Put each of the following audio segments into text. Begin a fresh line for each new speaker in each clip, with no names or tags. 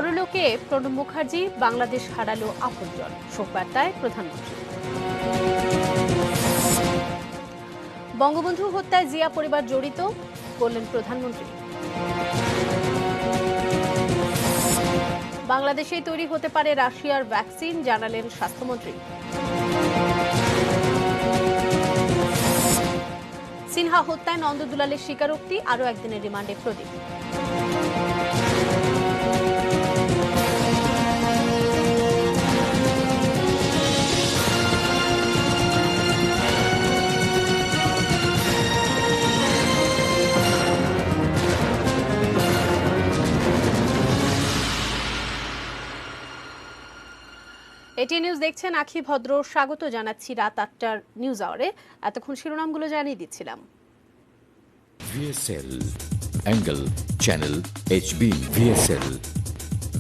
পরলোকে প্রণব মুখার্জি, বাংলাদেশ হারালো আপনজন, শোকবার্তায় প্রধানমন্ত্রী। বঙ্গবন্ধু হত্যায় জিয়া পরিবার জড়িত, বললেন প্রধানমন্ত্রী। বাংলাদেশেই তৈরি হতে পারে রাশিয়ার ভ্যাকসিন, জানালেন স্বাস্থ্যমন্ত্রী। সিনহা হত্যায় নন্দদুলালের স্বীকারোক্তি, আরও একদিনের রিমান্ডে প্রদীপ। এটি নিউজ দেখছেন আখি ভদ্র, স্বাগত জানাচ্ছি রাত ৮টার নিউজ আওয়ারে। এতক্ষণ শিরোনামগুলো জানিয়ে দিচ্ছিলাম।
VSL Angle Channel HB VSL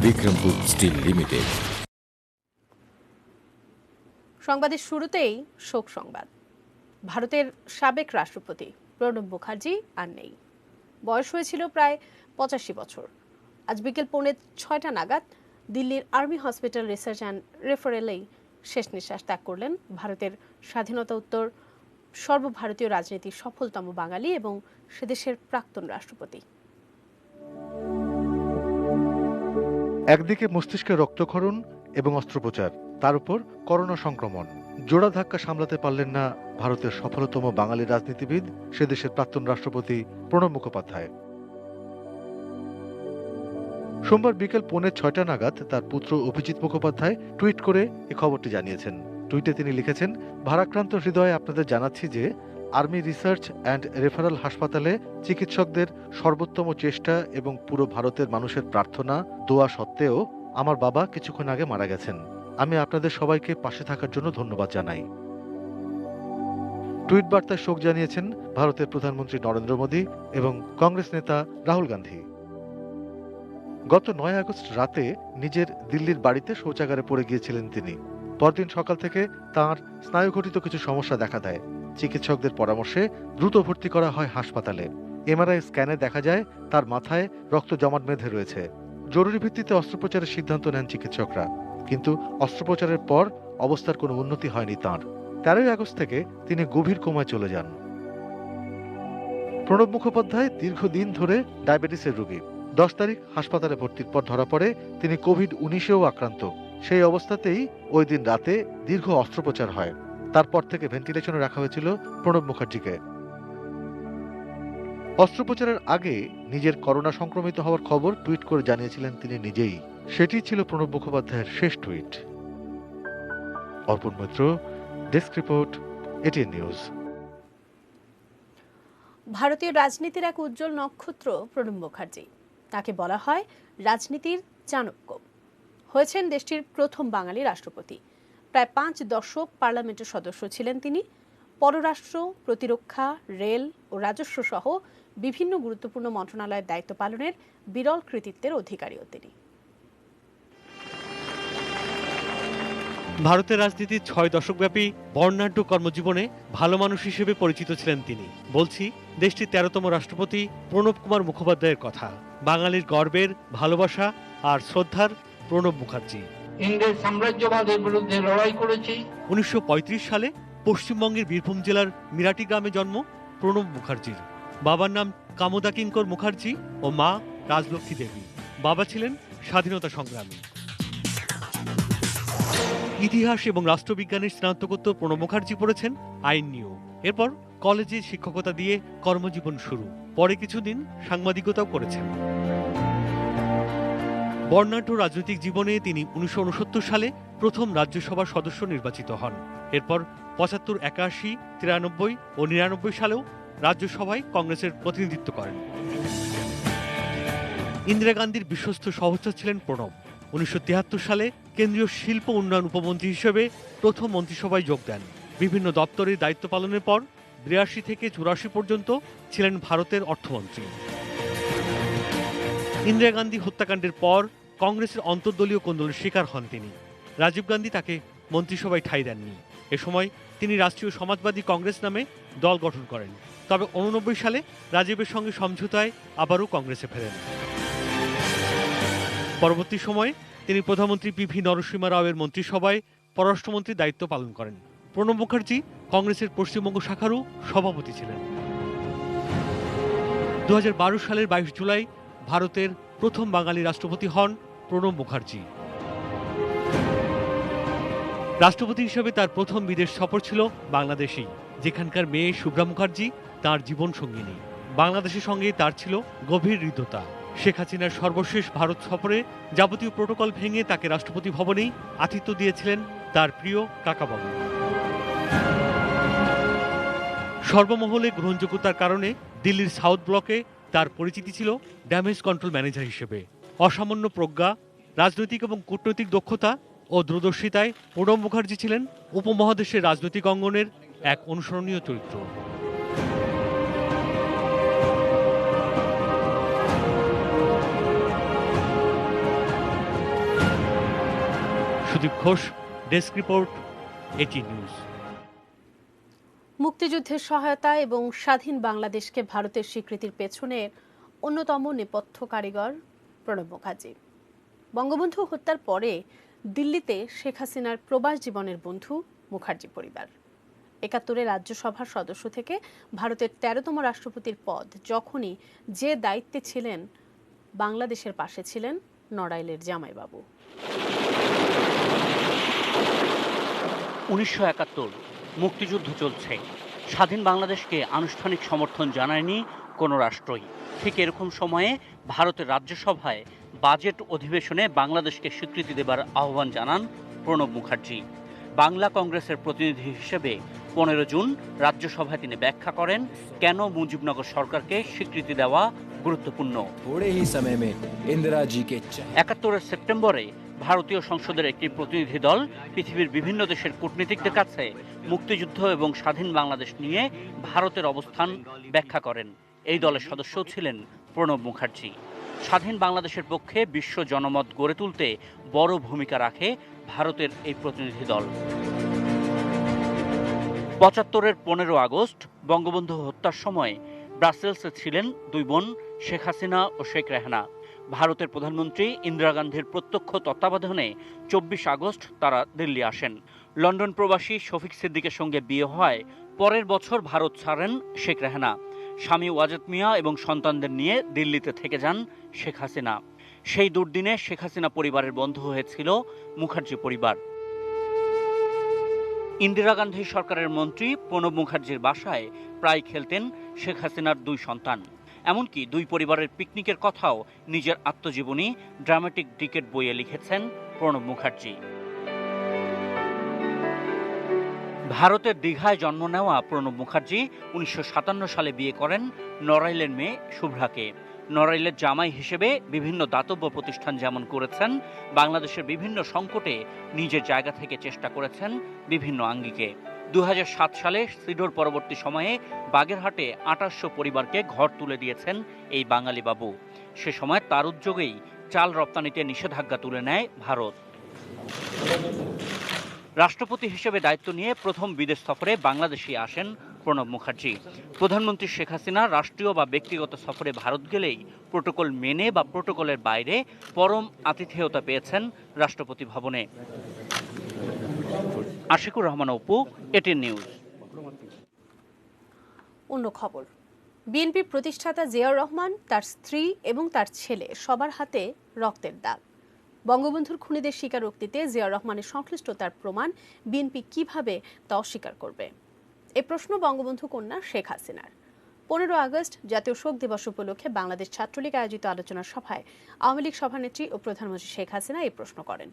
Bikrampur steel limited.
সংবাদের শুরুতেই শোক সংবাদ। ভারতের সাবেক রাষ্ট্রপতি প্রণব মুখার্জি আর নেই। বয়স হয়েছিল প্রায় ৮৫ বছর। আজ বিকেল 6:45 নাগাদ দিল্লির আর্মি হসপিটাল রিসার্চ অ্যান্ড রেফারেলেই শেষ নিঃশ্বাস ত্যাগ করলেন ভারতের স্বাধীনতা উত্তর সর্বভারতীয় রাজনীতির সফলতম বাঙালি এবং সেদেশের প্রাক্তন রাষ্ট্রপতি।
একদিকে মস্তিষ্কে রক্তক্ষরণ এবং অস্ত্রোপচার, তার উপর করোনা সংক্রমণ। জোড়া ধাক্কা সামলাতে পারলেন না ভারতের সফলতম বাঙালি রাজনীতিবিদ, সেদেশের প্রাক্তন রাষ্ট্রপতি প্রণব মুখোপাধ্যায়। সোমবার বিকেল 6:45 নাগাদ তার পুত্র অভিজিৎ মুখোপাধ্যায় টুইট করে এ খবরটি জানিয়েছেন। টুইটে তিনি লিখেছেন, ভারাক্রান্ত হৃদয়ে আপনাদের জানাচ্ছি যে আর্মি রিসার্চ অ্যান্ড রেফারাল হাসপাতালে চিকিৎসকদের সর্বোত্তম চেষ্টা এবং পুরো ভারতের মানুষের প্রার্থনা, দোয়া সত্ত্বেও আমার বাবা কিছুক্ষণ আগে মারা গেছেন। আমি আপনাদের সবাইকে পাশে থাকার জন্য ধন্যবাদ জানাই। টুইট বার্তায় শোক জানিয়েছেন ভারতের প্রধানমন্ত্রী নরেন্দ্র মোদী এবং কংগ্রেস নেতা রাহুল গান্ধী। গত 9 আগস্ট রাতে নিজের দিল্লির বাড়িতে শৌচাগারে পড়ে গিয়েছিলেন তিনি। পরদিন সকাল থেকে তাঁর স্নায়ুঘটিত কিছু সমস্যা দেখা দেয়। চিকিৎসকদের পরামর্শে দ্রুত ভর্তি করা হয় হাসপাতালে। এমআরআই স্ক্যানে দেখা যায় তার মাথায় রক্ত জমাট বেঁধে রয়েছে। জরুরি ভিত্তিতে অস্ত্রোপচারের সিদ্ধান্ত নেন চিকিৎসকরা, কিন্তু অস্ত্রোপচারের পর অবস্থার কোনো উন্নতি হয়নি তাঁর। 13 আগস্ট থেকে তিনি গভীর কোমায় চলে যান। প্রণব মুখোপাধ্যায় দীর্ঘদিন ধরে ডায়াবেটিসের রোগী। 10 তারিখ হাসপাতালে ভর্তির পর ধরা পড়ে তিনি কোভিড-19-এও আক্রান্ত। সেই অবস্থাতেই ওই দিন রাতে দীর্ঘ অস্ত্রোপচার হয়। তারপর থেকে ভেন্টিলেশনে রাখা হয়েছিল প্রণব মুখার্জিকে। অস্ত্রোপচারের আগে নিজের করোনা সংক্রমিত হওয়ার খবর টুইট করে জানিয়েছিলেন তিনি নিজেই। সেটি ছিল প্রণব মুখোপাধ্যায়ের শেষ tweet. Arpan Maitra, desk report, ATN news.
ভারতীয় রাজনীতির এক উজ্জ্বল নক্ষত্র প্রণব মুখার্জি। তাকে বলা হয় রাজনীতির চাণক্য। হয়েছেন দেশটির প্রথম বাঙালি রাষ্ট্রপতি। প্রায় 5 দশক পার্লামেন্টের সদস্য ছিলেন তিনি। পররাষ্ট্র, প্রতিরক্ষা, রেল ও রাজস্ব সহ বিভিন্ন গুরুত্বপূর্ণ মন্ত্রণালয়ের দায়িত্ব পালনের বিরল কৃতিত্বের অধিকারীও তিনি।
ভারতের রাজনীতির 6 দশকব্যাপী বর্ণাঢ্য কর্মজীবনে ভালো মানুষ হিসেবে পরিচিত ছিলেন তিনি। বলছি দেশটির 13তম রাষ্ট্রপতি প্রণব কুমার মুখোপাধ্যায়ের কথা। বাঙালির গর্বের, ভালোবাসা আর শ্রদ্ধার প্রণব মুখার্জি।
ইংরেজ সাম্রাজ্যবাদের বিরুদ্ধে লড়াই করেছি।
1935 সালে পশ্চিমবঙ্গের বীরভূম জেলার মিরাটি গ্রামে জন্ম প্রণব মুখার্জির। বাবার নাম কামদা কিঙ্কর মুখার্জি ও মা রাজলক্ষ্মী দেবী। বাবা ছিলেন স্বাধীনতা সংগ্রামী। ইতিহাস এবং রাষ্ট্রবিজ্ঞানের স্নাতকোত্তর প্রণব মুখার্জি পড়েছেন আইন নিয়েও। এরপর কলেজে শিক্ষকতা দিয়ে কর্মজীবন শুরু। পরে কিছুদিন সাংবাদিকতাও করেছেন। বর্ণাঢ্য রাজনৈতিক জীবনে তিনি 1969 সালে প্রথম রাজ্যসভার সদস্য নির্বাচিত হন। এরপর 75, 81, 93 ও 99 সালেও রাজ্যসভায় কংগ্রেসের প্রতিনিধিত্ব করেন। ইন্দিরা গান্ধীর বিশ্বস্ত সহচর ছিলেন প্রণব। 1973 সালে কেন্দ্রীয় শিল্প উন্নয়ন উপমন্ত্রী হিসেবে প্রথম মন্ত্রিসভায় যোগ দেন। বিভিন্ন দপ্তরের দায়িত্ব পালনের পর 82 থেকে 84 পর্যন্ত ছিলেন ভারতের অর্থমন্ত্রী। ইন্দিরা গান্ধী হত্যাকাণ্ডের পর কংগ্রেসের অন্তর্দলীয় কোন্দলের শিকার হন তিনি। রাজীব গান্ধী তাকে মন্ত্রিসভায় ঠাঁই দেননি। এ সময় তিনি রাষ্ট্রীয় সমাজবাদী কংগ্রেস নামে দল গঠন করেন। তবে 89 সালে রাজীবের সঙ্গে সমঝোতায় আবারও কংগ্রেসে ফেরেন। পরবর্তী সময়ে তিনি প্রধানমন্ত্রী পিভি নরসিংহ রাওয়ের মন্ত্রিসভায় পররাষ্ট্রমন্ত্রীর দায়িত্ব পালন করেন। প্রণব মুখার্জি কংগ্রেসের পশ্চিমবঙ্গ শাখারও সভাপতি ছিলেন। 2012 সালের 22 জুলাই ভারতের প্রথম বাঙালি রাষ্ট্রপতি হন প্রণব মুখার্জি। রাষ্ট্রপতি হিসেবে তার প্রথম বিদেশ সফর ছিল বাংলাদেশেই, যেখানকার মেয়ে শুভ্রা মুখার্জি তার জীবন সঙ্গিনী। বাংলাদেশের সঙ্গে তার ছিল গভীর হৃদ্যতা। শেখ হাসিনার সর্বশেষ ভারত সফরে যাবতীয় প্রোটোকল ভেঙে তাকে রাষ্ট্রপতি ভবনেই আতিথ্য দিয়েছিলেন তার প্রিয় কাকাবাবু। সর্বমহলে গ্রহণযোগ্যতার কারণে দিল্লির সাউথ ব্লকে তার পরিচিতি ছিল ড্যামেজ কন্ট্রোল ম্যানেজার হিসেবে। অসামান্য প্রজ্ঞা, রাজনৈতিক এবং কূটনৈতিক দক্ষতা ও দূরদর্শিতায় প্রণব মুখার্জি ছিলেন উপমহাদেশের রাজনৈতিক অঙ্গনের এক অনুসরণীয় চরিত্র। সুদীপ ঘোষ, ডেস্ক রিপোর্ট, এটি নিউজ।
মুক্তিযুদ্ধের সহায়তা এবং স্বাধীন বাংলাদেশকে ভারতের স্বীকৃতির পেছনের অন্যতম নেপথ্য কারিগর প্রণব মুখার্জি। বঙ্গবন্ধু হত্যার পরে দিল্লিতে শেখ হাসিনার প্রবাস জীবনের বন্ধু মুখার্জি পরিবার। ৭১ রাজ্যসভার সদস্য থেকে ভারতের ১৩তম রাষ্ট্রপতির পদ যখনই যে দায়িত্বে ছিলেন, বাংলাদেশের পাশে ছিলেন নড়াইলের জামাইবাবু।
১৯৭১ মুক্তিযুদ্ধ চলছে, স্বাধীন বাংলাদেশকে আনুষ্ঠানিক সমর্থন জানায়নি কোনো রাষ্ট্রই। ঠিক এরকম সময়ে ভারতের রাজ্যসভায় বাজেট অধিবেশনে বাংলাদেশকে স্বীকৃতি দেবার আহ্বান জানান প্রণব মুখার্জি। বাংলা কংগ্রেসের প্রতিনিধি হিসেবে ১৫ জুন রাজ্যসভায় তিনি ব্যাখ্যা করেন কেন মুজিবনগর সরকারকে স্বীকৃতি দেওয়া গুরুত্বপূর্ণ। ৭১ সেপ্টেম্বরে ভারতীয় সংসদের একটি প্রতিনিধি দল পৃথিবীর বিভিন্ন দেশের কূটনীতিকদের কাছে মুক্তিযুদ্ধ এবং স্বাধীন বাংলাদেশ নিয়ে ভারতের অবস্থান ব্যাখ্যা করেন। এই দলের সদস্য ছিলেন প্রণব মুখার্জি। স্বাধীন বাংলাদেশের পক্ষে বিশ্ব জনমত গড়ে তুলতে বড় ভূমিকা রাখে ভারতের এই প্রতিনিধি দল। ৭৫-এর ১৫ আগস্ট বঙ্গবন্ধু হত্যার সময় ব্রাসেলসে ছিলেন দুই বোন শেখ হাসিনা ও শেখ রেহানা। ভারতের প্রধানমন্ত্রী ইন্দিরা গান্ধীর প্রত্যক্ষ তত্ত্বাবধানে ২৪ আগস্ট তারা দিল্লি আসেন। লন্ডন প্রবাসী শফিক সিদ্দিকের সঙ্গে বিয়ে হয় পরের বছর ভারত ছাড়েন শেখ রেহানা। স্বামী ওয়াজেদ মিয়া এবং সন্তানদের নিয়ে দিল্লিতে থেকে যান শেখ হাসিনা। সেই দুর্দিনে শেখ হাসিনা পরিবারের বন্ধু হয়েছিল মুখার্জি পরিবার। ইন্দিরা গান্ধী সরকারের মন্ত্রী প্রণব মুখার্জির বাসায় প্রায় খেলতেন শেখ হাসিনার দুই সন্তান। এমনকি দুই পরিবারের পিকনিকের কথাও নিজের আত্মজীবনী ড্রামাটিক ডিকেট বইয়ে লিখেছেন প্রণব মুখার্জি। ভারতের দীঘায় জন্ম নেওয়া প্রণব মুখার্জি ১৯৫৭ সালে বিয়ে করেন নড়াইলের মেয়ে শুভ্রাকে। নড়াইলের জামাই হিসেবে বিভিন্ন দাতব্য প্রতিষ্ঠান যেমন করেছেন, বাংলাদেশের বিভিন্ন সংকটে নিজের জায়গা থেকে চেষ্টা করেছেন বিভিন্ন আঙ্গিকে। ২০০৭ সালে সিডর পরবর্তী সময়ে বাগেরহাটে ২৮০০ পরিবারকে ঘর তুলে দিয়েছেন এই বাঙালি বাবু। সে সময় তার উদ্যোগেই চাল রপ্তানিতে নিষেধাজ্ঞা তুলে নেয় ভারত। রাষ্ট্রপতি হিসেবে দায়িত্ব নিয়ে প্রথম বিদেশ সফরে বাংলাদেশে আসেন প্রণব মুখার্জি। প্রধানমন্ত্রী শেখ হাসিনা রাষ্ট্রীয় বা ব্যক্তিগত সফরে ভারত গেলেই প্রোটোকল মেনে বা প্রোটোকলের বাইরে পরম আতিথেয়তা পেয়েছেন রাষ্ট্রপতি ভবনে। Ashikur Rahman Apu, ATN news.
অন্য খবর, বিএনপির প্রতিষ্ঠাতা জিয়াউর রহমান, তার স্ত্রী এবং তার ছেলে সবার হাতে রক্তের দাগ। বঙ্গবন্ধুর খুনিদের স্বীকারোক্তিতে জিয়াউর রহমানের সংশ্লিষ্টতার প্রমাণ বিএনপি কিভাবে তা অস্বীকার করবে? এ প্রশ্ন বঙ্গবন্ধু কন্যা শেখ হাসিনার। ১৫ আগস্ট জাতীয় শোক দিবস উপলক্ষে বাংলাদেশ ছাত্রলীগ আয়োজিত আলোচনা সভায় আওয়ামী লীগ সভানেত্রী ও প্রধানমন্ত্রী শেখ হাসিনা এই প্রশ্ন করেন।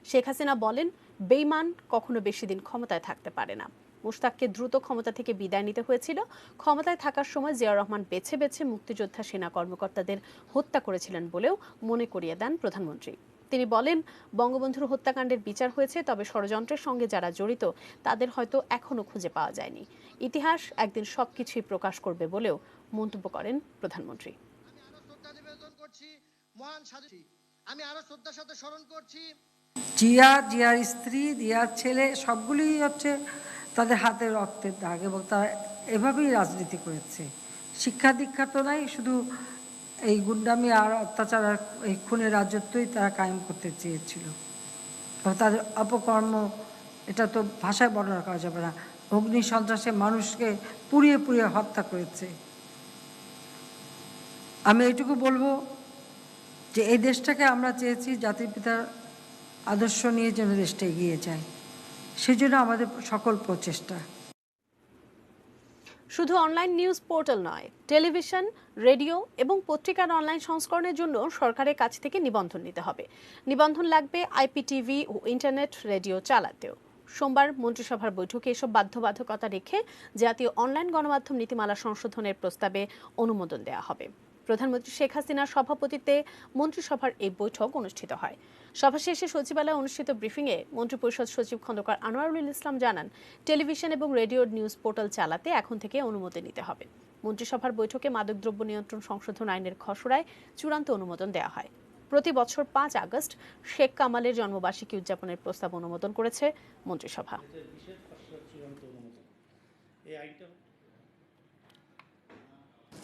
শেখ হাসিনা বলেন, বেঈমান কখনো বেশি দিন ক্ষমতায় থাকতে পারে না। মুশতাককে দ্রুত ক্ষমতা থেকে বিদায় নিতে হয়েছিল। ক্ষমতায় থাকার সময় জিয়াউর রহমান বেছে বেছে মুক্তিযোদ্ধা সেনা কর্মকর্তাদের হত্যা করেছিলেন বলেও মনে করিয়ে দেন প্রধানমন্ত্রী। তিনি বলেন, বঙ্গবন্ধুর হত্যাকাণ্ডের বিচার হয়েছে, তবে ষড়যন্ত্রের সঙ্গে যারা জড়িত তাদের হয়তো এখনো খুঁজে পাওয়া যায়নি। ইতিহাস একদিন সবকিছুই প্রকাশ করবে বলেও মন্তব্য করেন প্রধানমন্ত্রী।
আমি আরো শ্রদ্ধার সাথে স্মরণ করছি জিয়ার স্ত্রী, জিয়ার ছেলে, সবগুলি হচ্ছে তাদের হাতে রক্তের দাগ এবং তারা এভাবেই রাজনীতি করেছে। শিক্ষা দীক্ষা তো নাই, শুধু এই গুন্ডামি আর অত্যাচার আর এই খুনের রাজত্বই তারা কায়েম করতে চেয়েছিল। তাদের অপকর্ম এটা তো ভাষায় বর্ণনা করা যাবে না। অগ্নি সন্ত্রাসে মানুষকে পুড়িয়ে পুড়িয়ে হত্যা করেছে। আমি এইটুকু বলবো যে এই দেশটাকে আমরা চেয়েছি জাতির পিতার আদর্শ নিয়ে যেন দেশটা এগিয়ে যায়, সেজন্য আমাদের সকল প্রচেষ্টা।
শুধু অনলাইন নিউজ পোর্টাল নয়, টেলিভিশন, রেডিও এবং পত্রিকার অনলাইন সংস্করণের জন্য সরকারের কাছ থেকে নিবন্ধন নিতে হবে। নিবন্ধন লাগবে আইপিটিভি ও ইন্টারনেট রেডিও চালাতেও। সোমবার মন্ত্রিসভার বৈঠকে এসব বাধ্যবাধকতা রেখে জাতীয় অনলাইন গণমাধ্যম নীতিমালা সংশোধনের প্রস্তাবে অনুমোদন দেওয়া হবে। প্রধানমন্ত্রী শেখ হাসিনার সভাপতিত্বে মন্ত্রিসভার এই বৈঠক অনুষ্ঠিত হয়। সভা শেষে সচিবালয়ে অনুষ্ঠিত ব্রিফিংয়ে মন্ত্রিপরিষদ সচিব খন্দকার আনোয়ারুল ইসলাম জানান, টেলিভিশন এবং রেডিওর নিউজ পোর্টাল চালাতে এখন থেকে অনুমতি নিতে হবে। মন্ত্রিসভার বৈঠকে মাদকদ্রব্য নিয়ন্ত্রণ সংশোধন আইনের খসড়ায় চূড়ান্ত অনুমোদন দেওয়া হয়। প্রতি বছর 5 আগস্ট শেখ কামালের জন্মবার্ষিকী উদযাপনের প্রস্তাব অনুমোদন করেছে মন্ত্রিসভা।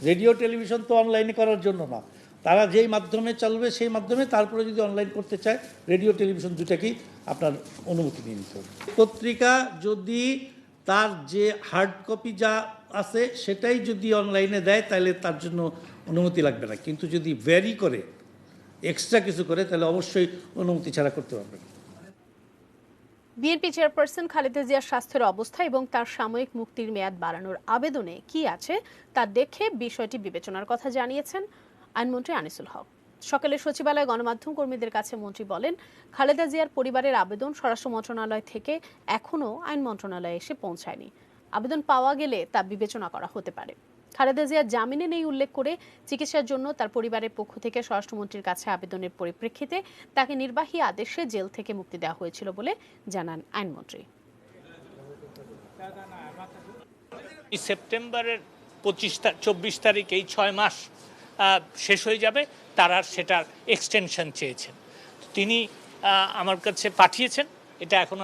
রেডিও টেলিভিশন তো অনলাইনে করার জন্য না, তারা যেই মাধ্যমে চলবে সেই মাধ্যমে, তারপরে যদি অনলাইন করতে চায় রেডিও টেলিভিশন দুটাকেই আপনার অনুমতি নিয়ে নিতে হবে। পত্রিকা যদি তার যে হার্ড কপি যা আছে সেটাই যদি অনলাইনে দেয় তাহলে তার জন্য অনুমতি লাগবে না, কিন্তু যদি ভ্যারি করে এক্সট্রা কিছু করে তাহলে অবশ্যই অনুমতি ছাড়া করতে পারবে না।
বিএনপি চেয়ারপারসন খালেদা জিয়ার স্বাস্থ্যের অবস্থা এবং তার সাময়িক মুক্তির মেয়াদ বাড়ানোর আবেদনে কি আছে তা দেখে বিষয়টি বিবেচনার কথা জানিয়েছেন আইনমন্ত্রী আনিসুল হক। সকালে সচিবালয়ে গণমাধ্যম কর্মীদের কাছে মন্ত্রী বলেন, খালেদা জিয়ার পরিবারের আবেদন স্বরাষ্ট্র মন্ত্রণালয় থেকে এখনও আইন মন্ত্রণালয়ে এসে পৌঁছায়নি। আবেদন পাওয়া গেলে তা বিবেচনা করা হতে পারে। খালেদা জিয়া জামিনে নেই উল্লেখ করে চিকিৎসার জন্য তার পরিবারের পক্ষ থেকে স্বরাষ্ট্রমন্ত্রীর কাছে আবেদনের পরিপ্রেক্ষিতে তাকে নির্বাহী আদেশে জেল থেকে মুক্তি দেওয়া হয়েছিল বলে জানান আইনমন্ত্রী।
সেপ্টেম্বরের 24 তারিখ এই 6 মাস শেষ হয়ে যাবে, তারা সেটার এক্সটেনশন চেয়েছেন। তিনি আমার কাছে পাঠিয়েছেন, এটা এখনো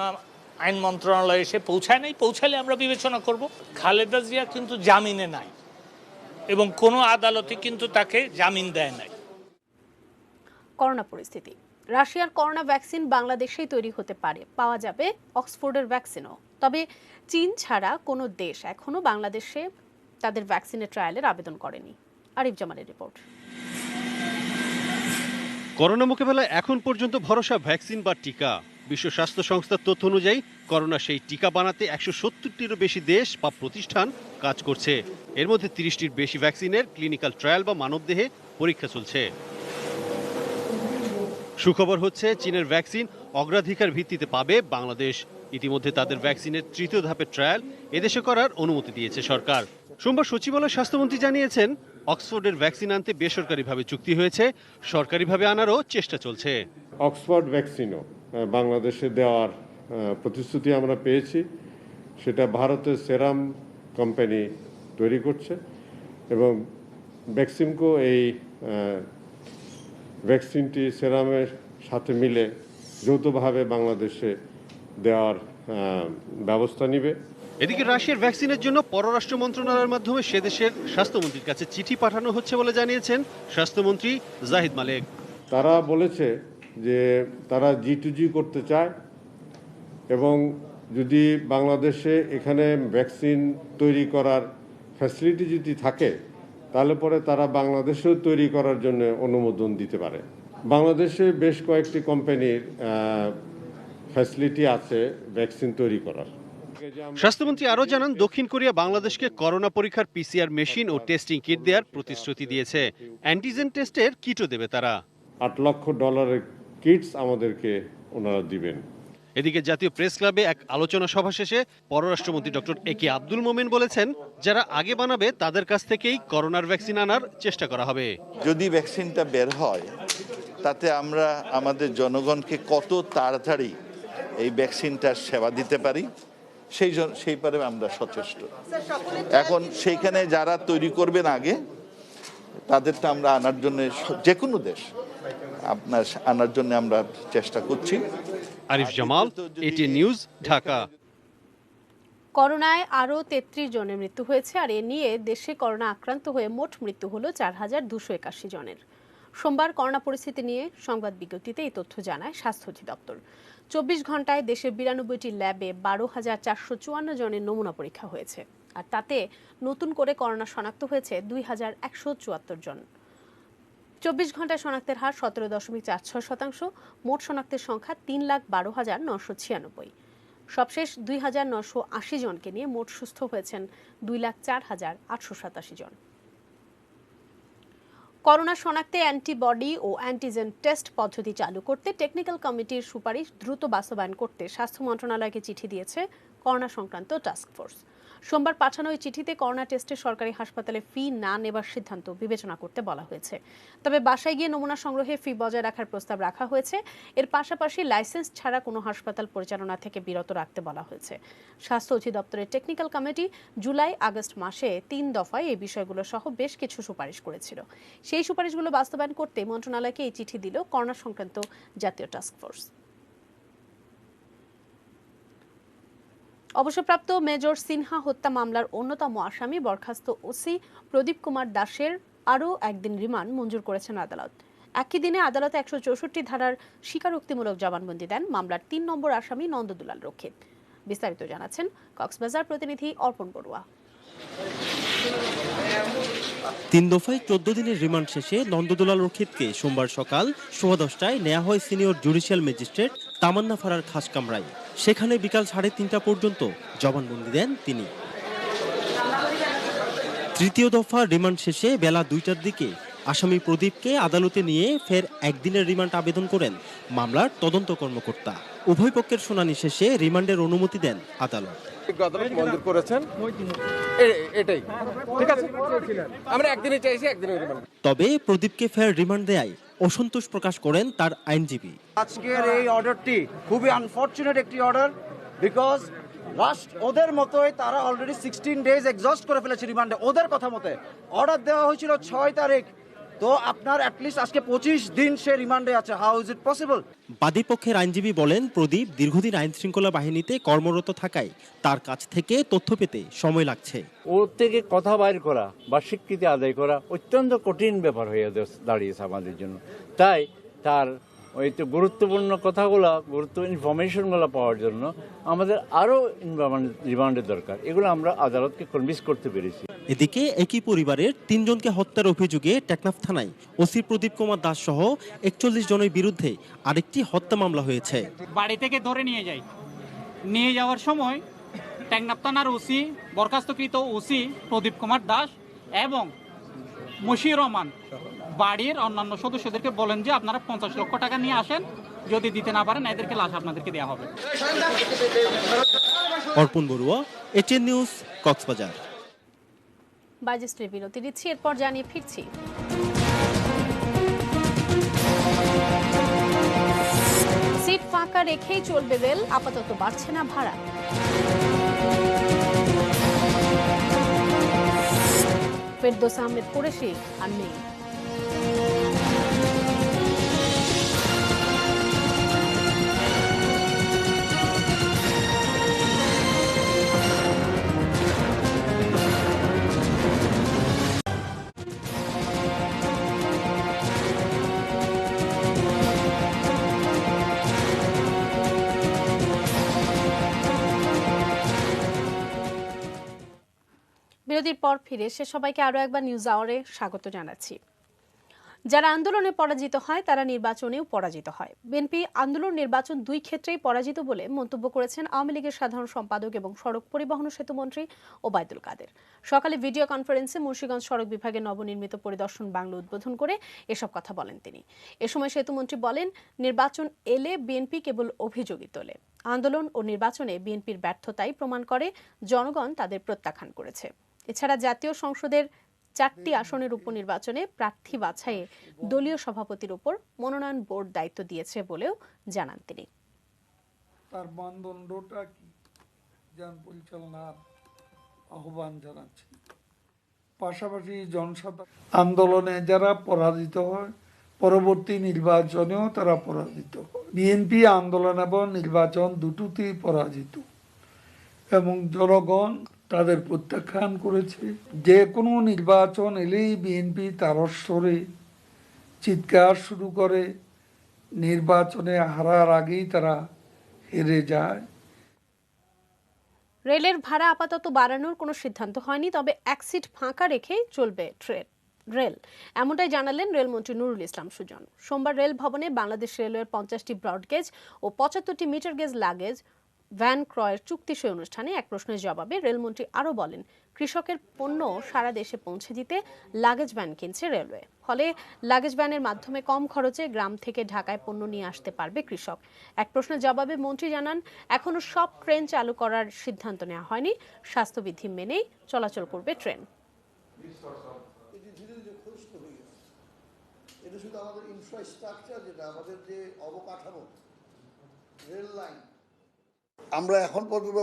আইন মন্ত্রণালয়ে এসে পৌঁছায় নাই, পৌঁছালে আমরা বিবেচনা করব। খালেদা জিয়া কিন্তু জামিনে নাই এবং কোনো আদালতে কিন্তু তাকে জামিন দেয় নাই।
করোনা পরিস্থিতি, রাশিয়ার করোনা ভ্যাকসিন বাংলাদেশেই তৈরি হতে পারে, পাওয়া যাবে অক্সফোর্ডের ভ্যাকসিনও। তবে চীন ছাড়া কোনো দেশ এখনো বাংলাদেশে তাদের ভ্যাকসিনের ট্রায়ালের আবেদন করেনি। আরিফ জামালের রিপোর্ট।
করোনা মোকাবেলায় এখন পর্যন্ত ভরসা ভ্যাকসিন বা টিকা। বিশ্ব স্বাস্থ্য সংস্থার তথ্য অনুযায়ী করোনা সেই টিকা বানাতে 170টিরও বেশি দেশ বা প্রতিষ্ঠান কাজ করছে। এর মধ্যে 30টির বেশি ভ্যাকসিনের ক্লিনিক্যাল ট্রায়াল বা মানবদেহে পরীক্ষা চলছে। সুখবর হচ্ছে, চীনের ভ্যাকসিন অগ্রাধিকার ভিত্তিতে পাবে বাংলাদেশ। ইতিমধ্যে তাদের ভ্যাকসিনের তৃতীয় ধাপের ট্রায়াল এদেশে করার অনুমতি দিয়েছে সরকার। সোমবার সচিবালয় স্বাস্থ্যমন্ত্রী জানিয়েছেন, অক্সফোর্ডের ভ্যাকসিন আনতে বেসরকারিভাবে চুক্তি হয়েছে, সরকারিভাবে আনারও চেষ্টা চলছে।
অক্সফোর্ড ভ্যাকসিনও বাংলাদেশে দেওয়ার প্রতিশ্রুতি আমরা পেয়েছি। সেটা ভারতের সেরাম কোম্পানি তৈরি করছে এবং ভ্যাকসিনকো এই ভ্যাকসিনটি সেরামের সাথে মিলে যৌথভাবে বাংলাদেশে দেওয়ার ব্যবস্থা নেবে।
এদিকে রাশিয়ার ভ্যাকসিনের জন্য পররাষ্ট্র মন্ত্রণালয়ের মাধ্যমে সে দেশের স্বাস্থ্যমন্ত্রীর কাছে চিঠি পাঠানো হচ্ছে বলে জানিয়েছেন স্বাস্থ্যমন্ত্রী জাহিদ মালেক।
তারা বলেছে যে তারা G2G করতে চায় এবং যদি বাংলাদেশে এখানে ভ্যাকসিন তৈরি করার ফ্যাসিলিটি যদি থাকে তাহলে পরে তারা বাংলাদেশেও তৈরি করার জন্য অনুমোদন দিতে পারে। বাংলাদেশে বেশ কয়েকটি কোম্পানির ফ্যাসিলিটি আছে ভ্যাকসিন তৈরি করার।
স্বাস্থ্যমন্ত্রী আরও জানান, দক্ষিণ কোরিয়া বাংলাদেশকে করোনা পরীক্ষার PCR মেশিন ও টেস্টিং কিট দেওয়ার প্রতিশ্রুতি দিয়েছে। অ্যান্টিজেন টেস্টের কিটও দেবে তারা।
$8 লক্ষ কিটস আমাদেরকে ওনারা দিবেন।
এদিকে জাতীয় প্রেস ক্লাবে এক আলোচনা সভা শেষে পররাষ্ট্রমন্ত্রী ডক্টর একে আব্দুল মোমেন বলেছেন, যারা আগে বানাবে তাদের কাছ থেকেই করোনার ভ্যাকসিন আনার চেষ্টা করা হবে।
যদি ভ্যাকসিনটা বের হয় তাতে আমরা আমাদের জনগণকে কত তাড়াতাড়ি এই ভ্যাকসিনটার সেবা দিতে পারি সেই পারে আমরা সচেষ্ট। এখন সেইখানে যারা তৈরি করবেন আগে তাদেরটা আমরা আনার জন্য, যে কোনো দেশ আপনার আনার জন্য আমরা চেষ্টা করছি।
Arif Jamal, ATN news, Dhaka.
করোনায় আরও 33 জনের মৃত্যু হয়েছে, আর এ নিয়ে দেশে করোনা আক্রান্ত হয়ে মোট মৃত্যু হলো 4,281 জনের। সোমবার করোনা পরিস্থিতি নিয়ে সংবাদ বিজ্ঞপ্তিতে এই তথ্য জানায় স্বাস্থ্য অধিদপ্তর। 24 ঘন্টায় দেশের 92টি ল্যাবে 12,454 জনের নমুনা পরীক্ষা হয়েছে, আর তাতে নতুন করে করোনা শনাক্ত হয়েছে 2,174 জন। 24 ঘন্টায় শনাক্তের হার 17.46%। মোট শনাক্তের সংখ্যা 3,12,996। সবশেষ 2,980 জনকে নিয়ে মোট সুস্থ হয়েছেন 2,04,887 জন। করোনা শনাক্তে অ্যান্টিবডি ও অ্যান্টিজেন টেস্ট পদ্ধতি চালু করতে টেকনিক্যাল কমিটির সুপারিশ দ্রুত বাস্তবায়ন করতে স্বাস্থ্য মন্ত্রণালয়কে চিঠি দিয়েছে করোনা সংক্রান্ত টাস্কফোর্স। সোমবার পাঠানো ওই চিঠিতে করোনা টেস্টে সরকারি হাসপাতালে ফি না নেবার সিদ্ধান্ত বিবেচনা করতে বলা হয়েছে। তবে বাসায় গিয়ে নমুনা সংগ্রহে ফি বজায় রাখার প্রস্তাব রাখা হয়েছে। এর পাশাপাশি লাইসেন্স ছাড়া কোনো হাসপাতাল পরিচালনা থেকে বিরত রাখতে বলা হয়েছে। স্বাস্থ্য অধিদপ্তরের টেকনিক্যাল কমিটি জুলাই-আগস্ট মাসে 3 দফায় এই বিষয়গুলো সহ বেশ কিছু সুপারিশ করেছিল। সেই সুপারিশগুলো বাস্তবায়ন করতে মন্ত্রণালয়কে এই চিঠি দিল করোনা সংক্রান্ত জাতীয় টাস্কফোর্স। অবসরপ্রাপ্ত মেজর সিনহা হত্যা মামলার অন্যতম আসামি বরখাস্ত ওসি প্রদীপ কুমার দাসের আরও একদিন রিমান্ড মঞ্জুর করেছেন আদালত। একই দিনে আদালতে 164 ধারার স্বীকারোক্তিমূলক জবানবন্দি দেন মামলার 3 নম্বর আসামি নন্দদুলাল রক্ষিত। বিস্তারিত জানাচ্ছেন কক্সবাজার প্রতিনিধি অর্পণ বড়ুয়া।
3 দফায় 14 দিনের রিমান্ড শেষে নন্দদুলাল রক্ষিতকে সোমবার সকাল 10:15টায় নেওয়া হয় সিনিয়র জুডিশিয়াল ম্যাজিস্ট্রেট তামান্না ফারার খাস কামরায়। সেখানে বিকাল 3:30টা পর্যন্ত জবানবন্দি দেন তিনি। তৃতীয় দফা রিমান্ড শেষে বেলা 2টার দিকে আসামি প্রদীপকে আদালতে নিয়ে ফের একদিনের রিমান্ড আবেদন করেন মামলার তদন্ত কর্মকর্তা। উভয় পক্ষের শুনানি শেষে রিমান্ডের অনুমতি দেন আদালত।
মঞ্জুর করেছেন, এটাই ঠিক আছে, আমরা একদিনে চাইছি একদিনের রিমান্ড।
তবে প্রদীপকে ফের রিমান্ড দেয় অসন্তোষ প্রকাশ করেন তার আইনজীবী।
আজকের এই অর্ডারটি খুবই আনফরচুনেট একটি অর্ডার, বিকজ লাস্ট ওদের মতোই তারা অলরেডি 16 ডেজ এক্সস্ট করে ফেলেছে রিমান্ডে। ওদের কথা মতে অর্ডার দেওয়া হয়েছিল 6 তারিখ, তো আপনার অ্যাটলিস্ট আজকে 25 দিন সে রিমান্ডে আছে। How is it possible?
বাদী পক্ষের আইনজীবী বলেন, প্রদীপ দীর্ঘদিন আইন শৃঙ্খলা বাহিনীতে কর্মরত থাকায় তার কাছ থেকে তথ্য পেতে সময় লাগছে।
ওর থেকে কথা বাইর করা বা স্বীকৃতি আদায় করা অত্যন্ত কঠিন ব্যাপার হয়ে দাঁড়িয়েছে আমাদের জন্য। তাই তার ওই তো গুরুত্বপূর্ণ কথাগুলো, গুরুত্বপূর্ণ ইনফরমেশনগুলো পাওয়ার জন্য আমাদের আরও রিমান্ডের দরকার। এগুলো আমরা আদালতকে কনভিন্স করতে পেরেছি।
এদিকে একই পরিবারের 3 জনকে হত্যার অভিযোগে টেকনাফ থানায় ওসি প্রদীপ কুমার দাস সহ 41 জনের বিরুদ্ধে আরেকটি হত্যা মামলা হয়েছে।
বাড়ি থেকে ধরে নিয়ে যাওয়ার সময় টেকনাফ থানার ওসি, বরখাস্তকৃত ওসি প্রদীপ কুমার দাস এবং মশিউর রহমান বাড়ির অন্যান্য সদস্যদেরকে বলেন যে আপনারা 50 লক্ষ টাকা নিয়ে আসেন, যদি দিতে না পারেন এদেরকে লাশ আপনাদেরকে দেওয়া হবে।
অর্পণ বড়ুয়া, এটিএন নিউজ, কক্সবাজার।
বাজেটের বিরতি দিচ্ছি, এরপর জানিয়ে ফিরছি। সিট ফাঁকা রেখেই চলবে রেল, আপাতত বাড়ছে না ভাড়া। ফেরদৌস আহমেদ কুরেশি আর নেই। বিরতির পর ফিরে এসে সবাইকে আরো একবার নিউজ আওয়ারে স্বাগত জানাচ্ছি। যারা আন্দোলনে পরাজিত হয় তারা নির্বাচনেও পরাজিত হয়। বিএনপি আন্দোলন নির্বাচন 2 ক্ষেত্রেই পরাজিত বলে মন্তব্য করেছেন আওয়ামী লীগের সাধারণ সম্পাদক এবং সড়ক পরিবহন ও সেতু মন্ত্রী ওবায়দুল কাদের। সকালে ভিডিও কনফারেন্সে মুন্সিগঞ্জ সড়ক বিভাগের নবনির্মিত পরিদর্শন বাংলো উদ্বোধন করে এসব কথা বলেন তিনি। এ সময় সেতুমন্ত্রী বলেন, নির্বাচন এলে বিএনপি কেবল অভিযোগই তোলে। আন্দোলন ও নির্বাচনে বিএনপির ব্যর্থতাই প্রমাণ করে জনগণ তাদের প্রত্যাখ্যান করেছে। এছাড়া জাতীয় সংসদের 4টি আসনের উপনির্বাচনে প্রার্থী বাছাইয়ে দলীয় সভাপতির উপর মনোনয়ন বোর্ড দায়িত্ব দিয়েছে বলেও জানান তিনি।
তার মানদণ্ডটা কি পরিচালনার আহ্বান জানাচ্ছি। পাশাপাশি জনসাধারণ আন্দোলনে যারা পরাজিত হয় পরবর্তী নির্বাচনেও তারা পরাজিত হয়। বিএনপি আন্দোলন এবং নির্বাচন দুটোতেই পরাজিত। এবং জনগণ তাদের প্রত্যাখ্যান করেছে। যে কোনো নির্বাচন এলেই বিএনপি তার স্তরে চিৎকার শুরু করে, নির্বাচনে হারার আগেই তারা হেরে যায়।
রেলের ভাড়া আপাতত বাড়ানোর কোনো সিদ্ধান্ত হয়নি, তবে এক সিট ফাঁকা রেখে চলবে রেল, এমনটাই জানালেন রেলমন্ত্রী নুরুল ইসলাম সুজন। সোমবার রেল ভবনে বাংলাদেশ রেলওয়ের 50টি ব্রডগেজ ও 75টি মিটার গেজ লাগেজ ভ্যান ক্রয়ের চুক্তি সই অনুষ্ঠানে এক প্রশ্নের জবাবে রেলমন্ত্রী আরও বলেন, কৃষকের পণ্য সারা দেশে পৌঁছে দিতে লাগেজ ভ্যান কিনছে রেলওয়ে। ফলে লাগেজ ভ্যানের মাধ্যমে কম খরচে গ্রাম থেকে ঢাকায় পণ্য নিয়ে আসতে পারবে কৃষক। এক প্রশ্নের জবাবে মন্ত্রী জানান, এখনো সব ট্রেন চালু করার সিদ্ধান্ত নেওয়া হয়নি, স্বাস্থ্যবিধি মেনেই চলাচল করবে ট্রেন।
এটা শুধু আমাদের ইনফ্রাস্ট্রাকচার, যেটা আমাদের যে অবকাঠামো, রেল লাইন, আমরা এখন পর্যন্ত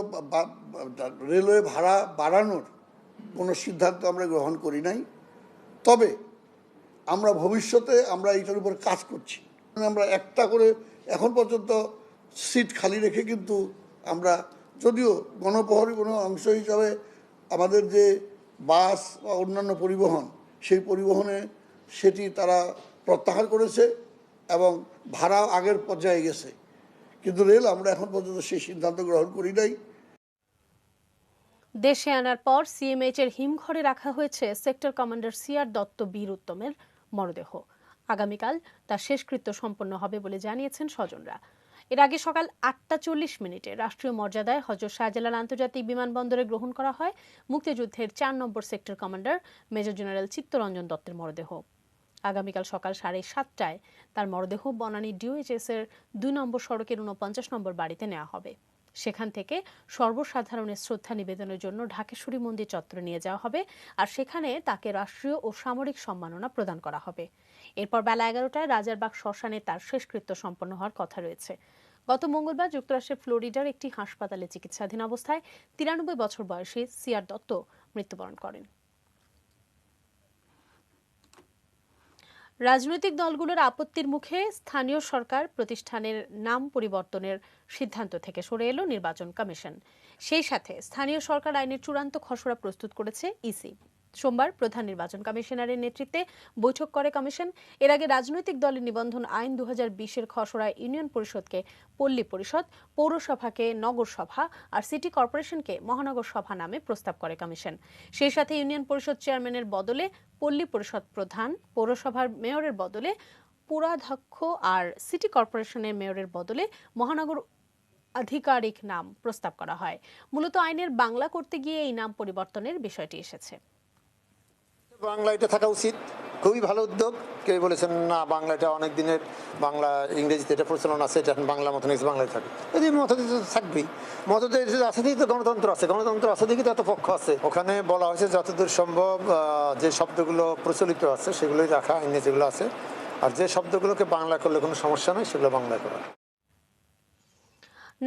রেলওয়ে ভাড়া বাড়ানোর কোনো সিদ্ধান্ত আমরা গ্রহণ করি নাই। তবে আমরা ভবিষ্যতে আমরা এটার উপর কাজ করছি। আমরা একটা করে এখন পর্যন্ত সিট খালি রেখে কিন্তু আমরা, যদিও গণপ্রহরী কোনো অংশ হিসাবে আমাদের যে বাস বা অন্যান্য পরিবহন, সেই পরিবহনে সেটি তারা প্রত্যাহার করেছে এবং ভাড়া আগের পর্যায়ে গেছে, কিন্তু রেল আমরা এখন পর্যন্ত সেই সিদ্ধান্ত গ্রহণ করি নাই।
দেশে আনার পর সিএমএইচ এর হিমঘরে রাখা হয়েছে সেক্টর কমান্ডার সিআর দত্ত বীর উত্তমের মরদেহ। আগামীকাল তার শেষকৃত্য সম্পন্ন হবে বলে জানিয়েছেন স্বজনরা। এর আগে সকাল 8:40 রাষ্ট্রীয় মর্যাদায় হযরত শাহজালাল আন্তর্জাতিক বিমানবন্দরে গ্রহণ করা হয় মুক্তিযুদ্ধের 4 নম্বর sector commander major general Chittaranjan দত্তের মরদেহ। আগামীকাল সকাল 7:30টায় তার মরদেহ বনানী ডিওএইচএস এর 2 নম্বর সড়কের 49 নম্বর বাড়িতে নেওয়া হবে। সেখান থেকে সর্বসাধারণের শ্রদ্ধা নিবেদনের জন্য ঢাকেশ্বরী মন্দির চত্বরে নিয়ে যাওয়া হবে, আর সেখানে তাকে রাষ্ট্রীয় ও সামরিক সম্মাননা প্রদান করা হবে। এরপর বেলা 11টায় রাজারবাগ শ্মশানে তার শেষকৃত্য সম্পন্ন হওয়ার কথা রয়েছে। গত মঙ্গলবার যুক্তরাষ্ট্রের ফ্লোরিডার একটি হাসপাতালে চিকিৎসাধীন অবস্থায় 93 বছর বয়সী সিআর দত্ত মৃত্যুবরণ করেন। রাজনৈতিক দলগুলোর আপত্তির মুখে স্থানীয় সরকার প্রতিষ্ঠানের নাম পরিবর্তনের সিদ্ধান্ত থেকে সরে এলো নির্বাচন কমিশন। সেই সাথে স্থানীয় সরকার আইনের চূড়ান্ত খসড়া প্রস্তুত করেছে ইসি। সোমবার প্রধান নির্বাচন কমিশনারের নেতৃত্বে বৈঠক করে কমিশন। এর আগে রাজনৈতিক দলের নিবন্ধন আইন 2020-এর খসড়ায় ইউনিয়ন পরিষদকে পল্লী পরিষদ, পৌরসভাকে নগর সভা আর সিটি কর্পোরেশনকে মহানগর সভা নামে প্রস্তাব করে কমিশন। সেই সাথে ইউনিয়ন পরিষদ চেয়ারম্যানের বদলে পল্লী পরিষদ প্রধান, পৌরসভার মেয়রের বদলে পুরাধ্যক্ষ আর সিটি কর্পোরেশনের মেয়রের বদলে মহানগর আধিকারিক নাম প্রস্তাব করা হয়। মূলত আইনের বাংলা করতে গিয়ে এই নাম পরিবর্তনের বিষয়টি এসেছে।
বাংলা এটা থাকা উচিত, খুবই ভালো উদ্যোগ। কেউ বলেছেন না বাংলাটা অনেক দিনের, বাংলা ইংরেজিতে এটা প্রচলন আছে, এটা এখন বাংলা মতো বাংলায় থাকে। যদি মতভেদ থাকবেই, মতভেদ আছে দিকেই তো গণতন্ত্র আছে, গণতন্ত্র আছে দিকেই তো এত পক্ষ আছে। ওখানে বলা হয়েছে যতদূর সম্ভব যে শব্দগুলো প্রচলিত আছে সেগুলোই রাখা, আইনে যেগুলো আছে, আর যে শব্দগুলোকে বাংলা করলে কোনো সমস্যা নেই সেগুলো বাংলা করা।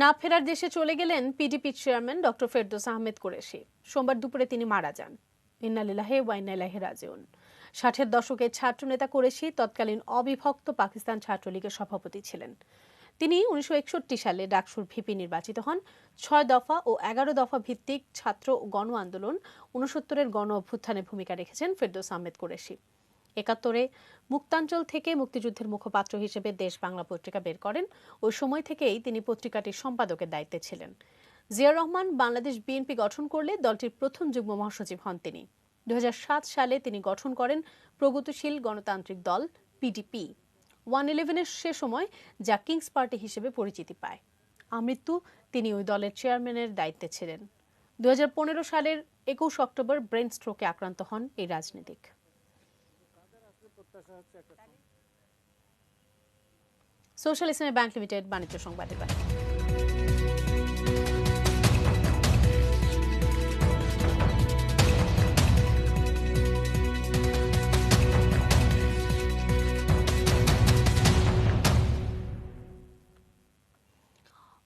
না ফেরার দেশে চলে গেলেন PDP chairman doctor Ferdous Ahmed Qureshi. সোমবার দুপুরে তিনি মারা যান। ইন্না লিল্লাহি ওয়া ইন্না ইলাইহি রাজিউন। 60-এর দশকের ছাত্রনেতা কুরেশি তৎকালীন অবিভক্ত পাকিস্তান ছাত্রলীগের সভাপতি ছিলেন। তিনি 1961 সালে ডাকসুর ভিপি নির্বাচিত হন। 6 দফা ও 11 দফা ভিত্তিক ছাত্র গণ আন্দোলন, 69-এর গণ অভ্যুত্থানে ভূমিকা রেখেছেন ফেরদৌস আহমেদ কুরেশি। 71-এ মুক্তাঞ্চল থেকে মুক্তিযুদ্ধের মুখপাত্র হিসেবে দেশ বাংলা পত্রিকা বের করেন। ওই সময় থেকেই তিনি পত্রিকাটির সম্পাদকের দায়িত্বে ছিলেন। জিয়াউর রহমান বাংলাদেশ বিএনপি গঠন করলে দলটির প্রথম যুগ্ম মহাসচিব হন তিনি। 2007 সালে তিনি গঠন করেন প্রগতিশীল গণতান্ত্রিক দল পিডিপি। 111-এর সে সময় যা কিংস পার্টি হিসেবে পরিচিতি পায়। আমৃত্যু তিনি ওই দলের চেয়ারম্যানের দায়িত্বে ছিলেন। 2015 সালের 21 অক্টোবর ব্রেন স্ট্রোকে আক্রান্ত হন এই রাজনীতিক। সোশ্যাল ইসলামী ব্যাংক লিমিটেড বাণিজ্য সংবাদ।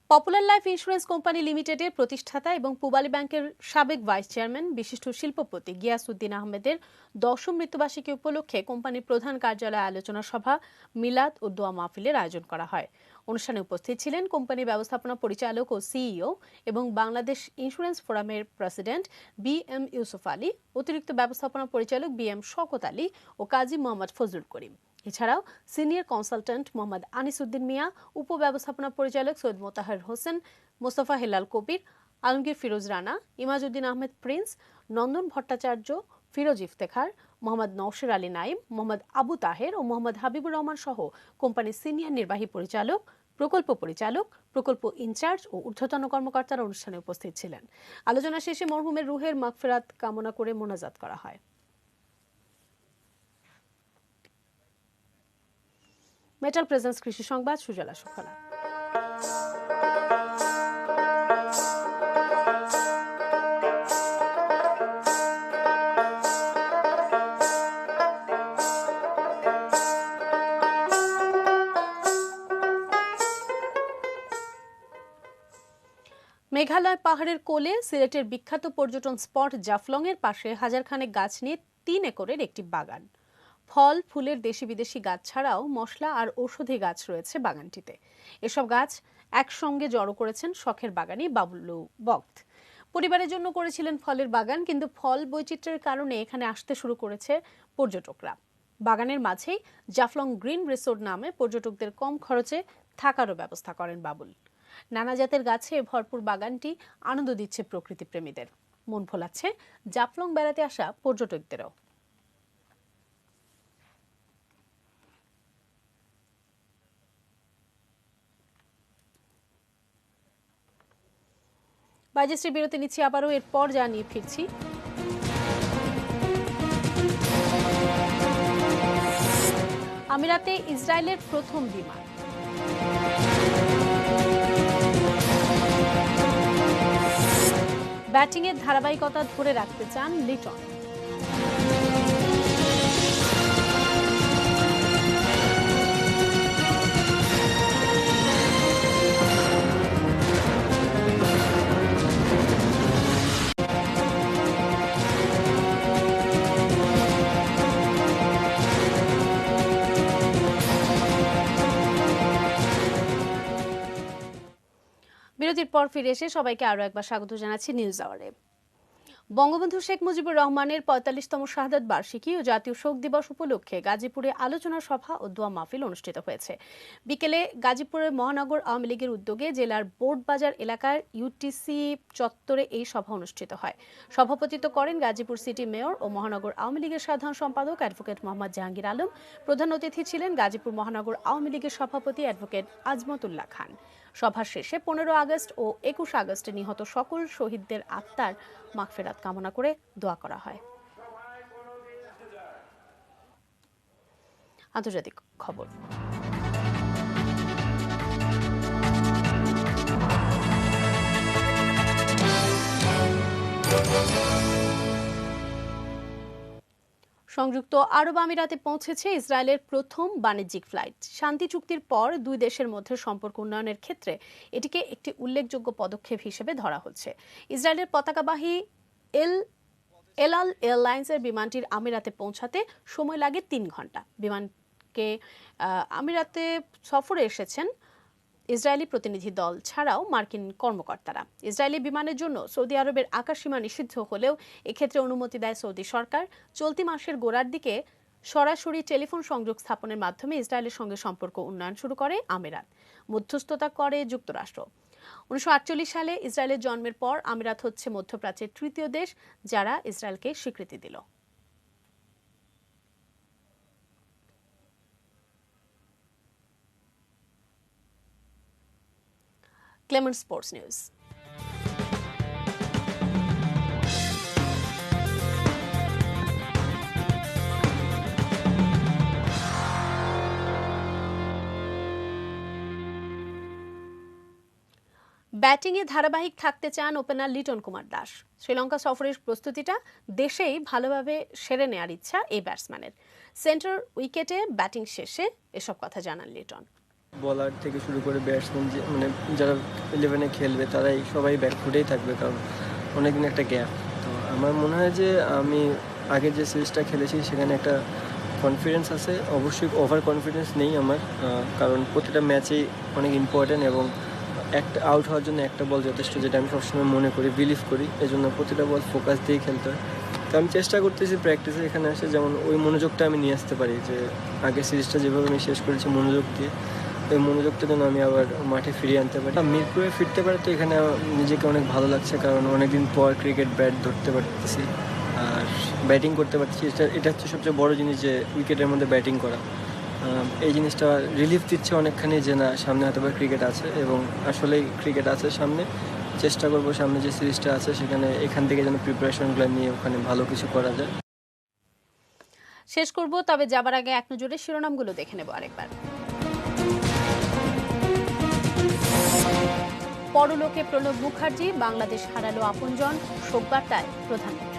পপুলার লাইফ ইন্স্যুরেন্স কোম্পানি লিমিটেডের প্রতিষ্ঠাতা এবং পূবালী ব্যাংকের সাবেক ভাইস চেয়ারম্যান বিশিষ্ট শিল্পপতি গিয়াসউদ্দিন আহমেদের 10ম মৃত্যুবার্ষিকী উপলক্ষে কোম্পানির প্রধান কার্যালয়ে আলোচনা সভা, মিলাদ ও দোয়া মাহফিলের আয়োজন করা হয়। অনুষ্ঠানে উপস্থিত ছিলেন কোম্পানি ব্যবস্থাপনা পরিচালক ও সিইও এবং বাংলাদেশ ইন্স্যুরেন্স ফোরামের প্রেসিডেন্ট BM ইউসুফ আলী, অতিরিক্ত ব্যবস্থাপনা পরিচালক BM শওকত আলী ও কাজী মোহাম্মদ ফজলুল করিম। এছাড়াও সিনিয়র কনসালট্যান্ট মোহাম্মদ আনিসউদ্দিন মিয়া, উপব্যবস্থাপনা পরিচালক সৈয়দ মোতাহার হোসেন, মোস্তফা হেলাল কবির, আলমগীর ফিরোজ রানা, ইমাজউদ্দিন আহমেদ প্রিন্স, নন্দন ভট্টাচার্য, ফিরোজ ইফতেখার, মোহাম্মদ নওশির আলী নাইম, মোহাম্মদ আবু তাহের ও মোহাম্মদ হাবিবুর রহমান সহ কোম্পানির সিনিয়র নির্বাহী পরিচালক, প্রকল্প পরিচালক, প্রকল্প ইনচার্জ ও ঊর্ধ্বতন কর্মকর্তারা অনুষ্ঠানে উপস্থিত ছিলেন। আলোচনা শেষে মরহুমের রুহের মাগফিরাত কামনা করে মোনাজাত করা হয়। মেটাল প্রেজেন্স কৃষি সংবাদ, সুজলা সুফলা। মেঘালয় পাহাড়ের কোলে সিলেটের বিখ্যাত পর্যটন স্পট জাফলং এর পাশে হাজারখানেক গাছ নিয়ে 3 একরের একটি বাগান। ফল ফুলের দেশি বিদেশি গাছ ছাড়াও মশলা আর ঔষধি গাছ রয়েছে বাগানটিতে। এসব গাছ একসঙ্গে জড়ো করেছেন শখের বাগানি বাবলু বক্ত। পরিবারের জন্য করেছিলেন ফলের বাগান, কিন্তু ফল বৈচিত্র্যের কারণে এখানে আসতে শুরু করেছে পর্যটকরা। বাগানের মাঝেই জাফলং গ্রিন রিসোর্ট নামে পর্যটকদের কম খরচে থাকারও ব্যবস্থা করেন বাবুল। নানা জাতের গাছে ভরপুর বাগানটি আনন্দ দিচ্ছে প্রকৃতি প্রেমীদের, মন ভোলাচ্ছে জাফলং বেড়াতে আসা পর্যটকদেরও। বাজেশ্রী বিরতি নিচ্ছি, আবারও এরপর জানিয়ে ফিরছি। আমিরাতে ইসরায়েলের প্রথম বিমান। ব্যাটিংয়ের ধারাবাহিকতা ধরে রাখতে চান লিটন। বিরতির পর ফিরে এসে সবাইকে আরো একবার স্বাগত জানাচ্ছি নিউজ আওয়ারে। বঙ্গবন্ধু শেখ মুজিবুর রহমানের ৪৫তম শাহাদাত বার্ষিকী ও জাতীয় শোক দিবস উপলক্ষে গাজীপুরে আলোচনা সভা ও দোয়া মাহফিল অনুষ্ঠিত হয়েছে। বিকেলে গাজীপুরের মহানগর আওয়ামী লীগের উদ্যোগে জেলার বোর্ড বাজার এলাকার ইউটিসি চত্বরে এই সভা অনুষ্ঠিত হয়। সভাপতিত্ব করেন গাজীপুর সিটি মেয়র ও মহানগর আওয়ামী লীগের সাধারণ সম্পাদক অ্যাডভোকেট মোহাম্মদ জাহাঙ্গীর আলম। প্রধান অতিথি ছিলেন গাজীপুর মহানগর আওয়ামী লীগের সভাপতি অ্যাডভোকেট আজমতুল্লাহ খান। সভা শেষে ১৫ আগস্ট ও ২১ আগস্টে নিহত সকল শহীদদের আত্মার মাগফিরাত কামনা করে দোয়া করা হয়। আন্তর্জাতিক খবর। সংযুক্ত আরব আমিরাতে পৌঁছেছে ইসরায়েলের প্রথম বাণিজ্যিক ফ্লাইট। শান্তি চুক্তির পর দুই দেশের মধ্যে সম্পর্ক উন্নয়নের ক্ষেত্রে এটিকে একটি উল্লেখযোগ্য পদক্ষেপ হিসেবে ধরা হচ্ছে। ইসরায়েলের পতাকাবাহী এল আল এয়ারলাইন্সের বিমানটির আমিরাতে পৌঁছাতে সময় লাগে ৩ ঘন্টা। বিমানকে আমিরাতে সফরে এসেছেন ইসরায়েলি প্রতিনিধি দল ছাড়াও মার্কিন কর্মকর্তারা। ইসরায়েলি বিমানের জন্য সৌদি আরবের আকাশসীমা নিষিদ্ধ হলেও এক্ষেত্রে অনুমতি দেয় সৌদি সরকার। চলতি মাসের গোড়ার দিকে সরাসরি টেলিফোন সংযোগ স্থাপনের মাধ্যমে ইসরায়েলের সঙ্গে সম্পর্ক উন্নয়ন শুরু করে আমিরাত। মধ্যস্থতা করে যুক্তরাষ্ট্র। ১৯৪৮ সালে ইসরায়েলের জন্মের পর আমিরাত হচ্ছে মধ্যপ্রাচ্যের তৃতীয় দেশ যারা ইসরায়েলকে স্বীকৃতি দিল। Clement sports news. ব্যাটিংয়ে ধারাবাহিক থাকতে চান ওপেনার লিটন কুমার দাস। শ্রীলঙ্কা সফরের প্রস্তুতিটা দেশেই ভালোভাবে সেরে নেওয়ার ইচ্ছা এই ব্যাটসম্যানের। সেন্টার উইকেটে ব্যাটিং শেষে এসব কথা জানান লিটন।
বলার থেকে শুরু করে ব্যাটসম্যান মানে যারা 11-এ খেলবে তারাই সবাই ব্যাকফুটেই থাকবে, কারণ অনেকদিন একটা গ্যাপ। তো আমার মনে হয় যে আমি আগের যে সিরিজটা খেলেছি সেখানে একটা কনফিডেন্স আছে, অবশ্যই ওভার কনফিডেন্স নেই আমার, কারণ প্রতিটা ম্যাচেই অনেক ইম্পর্ট্যান্ট এবং একটা আউট হওয়ার জন্য একটা বল যথেষ্ট, যেটা আমি সবসময় মনে করি, বিলিভ করি। এজন্য প্রতিটা বল ফোকাস দিয়ে খেলতে হয়। তো আমি চেষ্টা করতেছি প্র্যাকটিসে এখানে এসে যেমন ওই মনোযোগটা আমি নিয়ে আসতে পারি, যে আগে সিরিজটা যেভাবে আমি শেষ করেছি মনোযোগ দিয়ে, ওই মনোযোগটা যেন আমি আবার মাঠে ফিরিয়ে আনতে পারি। মিরপুরে ফিরতে পারে তো এখানে নিজেকে অনেক ভালো লাগছে, কারণ অনেকদিন পর ক্রিকেট ব্যাট ধরতে পারতেছি আর ব্যাটিং করতে পারতেছি। এটা হচ্ছে সবচেয়ে বড় জিনিস, যে উইকেটের মধ্যে ব্যাটিং করা। এই জিনিসটা রিলিফ দিচ্ছে অনেকখানি, যে না সামনে হয়তো ক্রিকেট আছে, এবং আসলেই ক্রিকেট আছে সামনে। চেষ্টা করব সামনে যে সিরিজটা আছে সেখানে এখান থেকে যেন প্রিপারেশনগুলো নিয়ে ওখানে ভালো কিছু করা যায়।
শেষ করব, তবে যাবার আগে এক নজরে শিরোনামগুলো দেখে নেব আরেকবার। পরলোকে প্রণব মুখার্জি, বাংলাদেশ হারালো আপনজন, শোকবার্তায় প্রধানমন্ত্রী।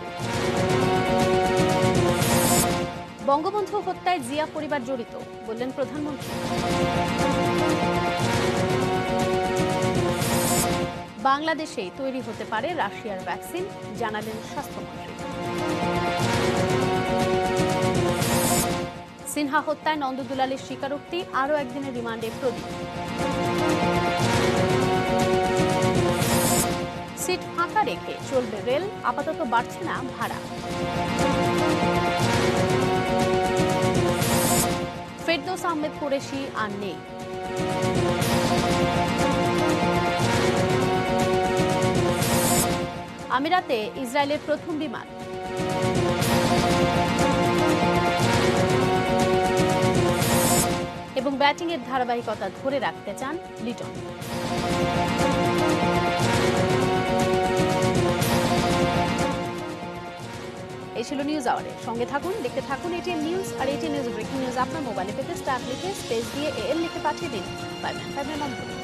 বঙ্গবন্ধু হত্যায় জিয়া পরিবার জড়িত, বললেন প্রধানমন্ত্রী। বাংলাদেশেই তৈরি হতে পারে রাশিয়ার ভ্যাকসিন, জানালেন স্বাস্থ্যমন্ত্রী। সিনহা হত্যায় নন্দদুলালের স্বীকারোক্তি, আরও একদিনের রিমান্ডে প্রদীপ। সিট ফাঁকা রেখে চলবে রেল, আপাতত বাড়ছে না ভাড়া। ফেরদৌস আহমেদ কুরেশি আর নেই। আমিরাতে ইসরায়েলের প্রথম বিমান। এবং ব্যাটিংয়ের ধারাবাহিকতা ধরে রাখতে চান লিটন। এই ছিল নিউজ আওয়ারের সঙ্গে থাকুন, দেখতে থাকুন এটিএন নিউজ। আর এটিএন নিউজ ব্রেকিং নিউজ আপনার মোবাইলে পেতে স্টার লিখে স্পেস দিয়ে এএল লিখে পাঠিয়ে দিন 595 নম্বরে।